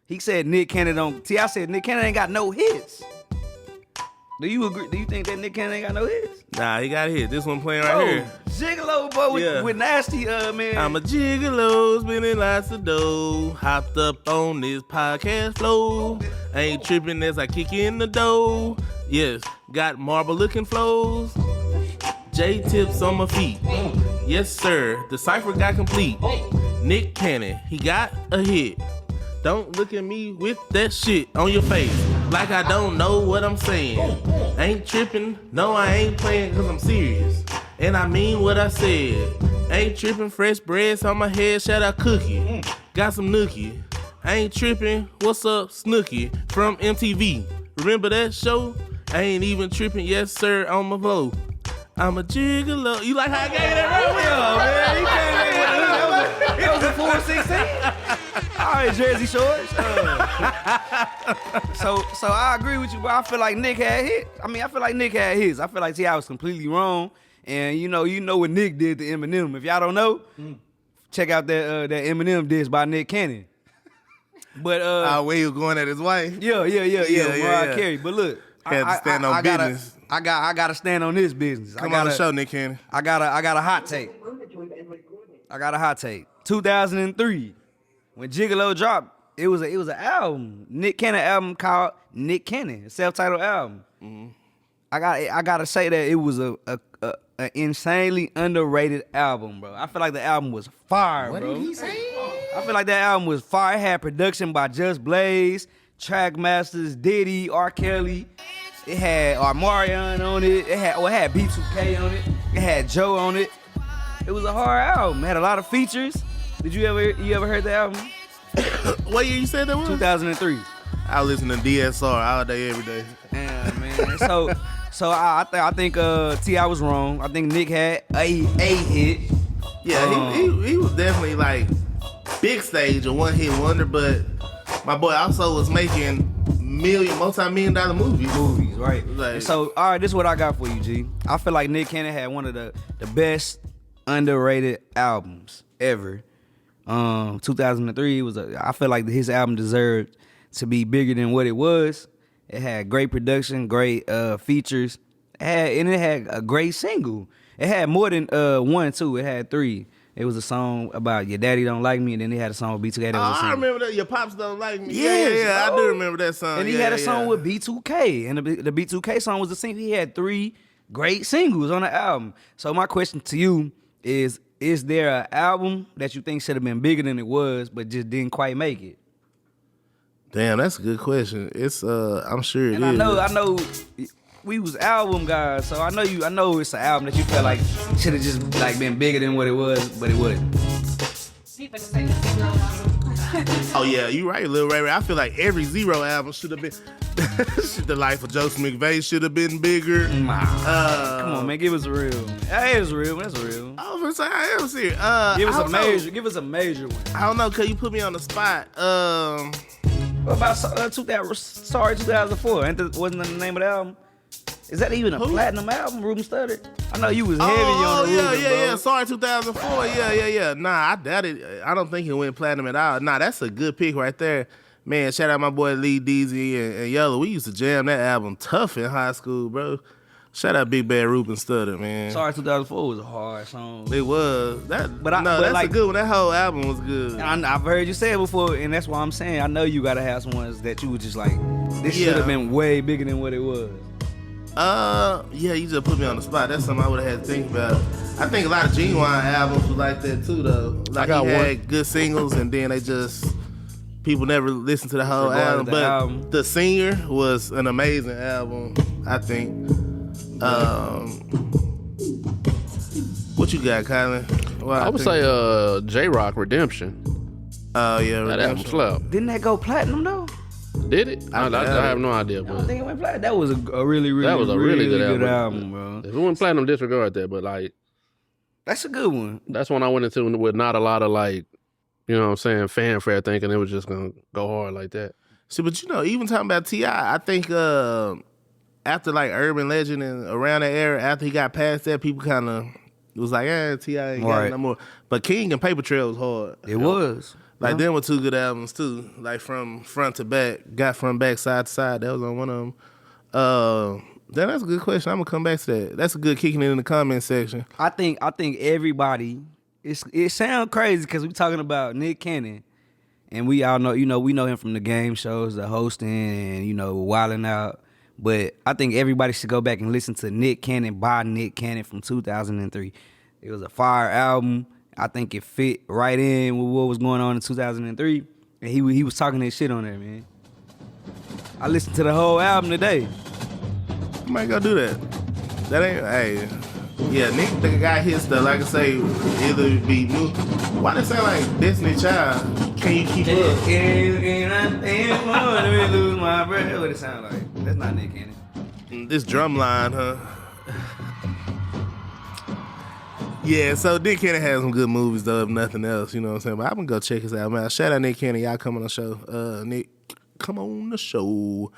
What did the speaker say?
He said Nick Cannon don't. T.I. said Nick Cannon ain't got no hits. Do you agree? Do you think that Nick Cannon ain't got no hits? Nah, he got a hit. This one playing right here. Gigolo, boy, with Nasty, man. I'm a gigolo, spending lots of dough. Hopped up on this podcast flow. Ain't tripping as I kick in the dough. Yes, got marble looking flows. J tips on my feet. Yes, sir. The cipher got complete. Nick Cannon, he got a hit. Don't look at me with that shit on your face like I don't know what I'm saying. Ain't tripping, no I ain't playing cause I'm serious. And I mean what I said. Ain't tripping, fresh breads on my head, shout out Cookie. Got some nookie. Ain't tripping, what's up Snooki from MTV. Remember that show? I ain't even tripping, yes sir, on my flow. I'm a gigolo. You like how I gave that right? It was a 416. All right, Jersey Shores. So I agree with you, but I feel like Nick had hits. I feel like Nick had hits. I feel like T.I. was completely wrong. And you know what Nick did to Eminem. If y'all don't know, check out that Eminem diss by Nick Cannon. But where you going at his wife? Yeah. Mariah Carey. But look, had to stand on business. I gotta stand on this business. Come on the show, Nick Cannon. I got a hot take. 2003, when Gigolo dropped, it was an album, Nick Cannon album called Nick Cannon, a self-titled album. Mm-hmm. I gotta say that it was a insanely underrated album, bro. I feel like the album was fire, bro. What did he say? I feel like that album was fire. It had production by Just Blaze, Trackmasters, Diddy, R. Kelly. It had Armarion on it. It had B2K on it. It had Joe on it. It was a hard album. It had a lot of features. Did you ever heard the album? What year you said that was? 2003. I listen to DSR all day, every day. Yeah, man. So I think T.I. was wrong. I think Nick had a hit. Yeah, he was definitely like big stage, a one-hit wonder, but my boy also was making multi-million-dollar movies. Right. Like, so, all right, this is what I got for you, G. I feel like Nick Cannon had one of the best underrated albums ever. 2003 I feel like his album deserved to be bigger than what it was. It had great production, great features, and it had a great single. It had more than one too. It had 3. It was a song about your daddy don't like me, and then they had a song with B2K. I remember that. Your pops don't like me. Yes, yeah, I do remember that song. And he had a song with B2K, and the B2K song was the single. He had 3 great singles on the album. So my question to you is there an album that you think should have been bigger than it was, but just didn't quite make it? Damn, that's a good question. It's I'm sure it is. I know we was album guys, so I know it's an album that you felt like should have just like been bigger than what it was, but it wasn't. Oh yeah, you right, Lil Ray Ray. I feel like every Zero album should have been. The Life of Joseph McVeigh should have been bigger. Come on, man, give us a real. Hey, it's real. That's real. I was gonna say I am serious. Give us a major one. I don't know, cause you put me on the spot. What about Sorry 2004? Wasn't that the name of the album? Is that even a platinum album, Ruben Studdard? I know you was heavy on the Ruben, bro. Yeah. Sorry 2004. Yeah. Nah, I doubt it. I don't think he went platinum at all. Nah, that's a good pick right there. Man, shout out my boy Lee Deezy and Yellow. We used to jam that album tough in high school, bro. Shout out Big Bad Ruben Studdard, man. Sorry 2004 was a hard song. It was. That's like, a good one. That whole album was good. I've heard you say it before, and that's why I'm saying I know you gotta have some ones that you were just like, this should have been way bigger than what it was. Yeah, you just put me on the spot. That's something I would have had to think about. I think a lot of Genuine albums was like that too, though. Like he had good singles, and then people never listened to the whole album. But The Singer was an amazing album, I think. What you got, Colin? I would say J-Rock Redemption. Oh yeah, that album slapped. Didn't that go platinum though? Did it? I have no idea. I don't think it went platinum. That was a really good album, bro. If it went platinum, disregard that. But like, that's a good one. That's one I went into with not a lot of like, you know what I'm saying, fanfare, thinking it was just gonna go hard like that. See, but even talking about T.I., I think after like Urban Legend and around that era, after he got past that, people kind of was like, T.I. ain't got it no more. But King and Paper Trail was hard. It was. Like them were two good albums too. Like from front to back, got from back side to side. That was on one of them. That's a good question. I'm gonna come back to that. That's a good kicking it in the comment section. I think everybody. It sounds crazy because we talking about Nick Cannon, and we all know, we know him from the game shows, the hosting, and Wildin' Out. But I think everybody should go back and listen to Nick Cannon by Nick Cannon from 2003. It was a fire album. I think it fit right in with what was going on in 2003, and he was talking that shit on there, man. I listened to the whole album today. I might go do that. That ain't, hey. Yeah, Nick, the guy hits the, like I say, either be new. Why they sound like Destiny Child? Can you keep up? Can let me lose my breath. What it sound like? That's not Nick Cannon. This drum line, huh? Yeah, so Nick Cannon has some good movies though, if nothing else, you know what I'm saying? But I'm gonna go check his album out. Shout out Nick Cannon, y'all come on the show. Nick, come on the show.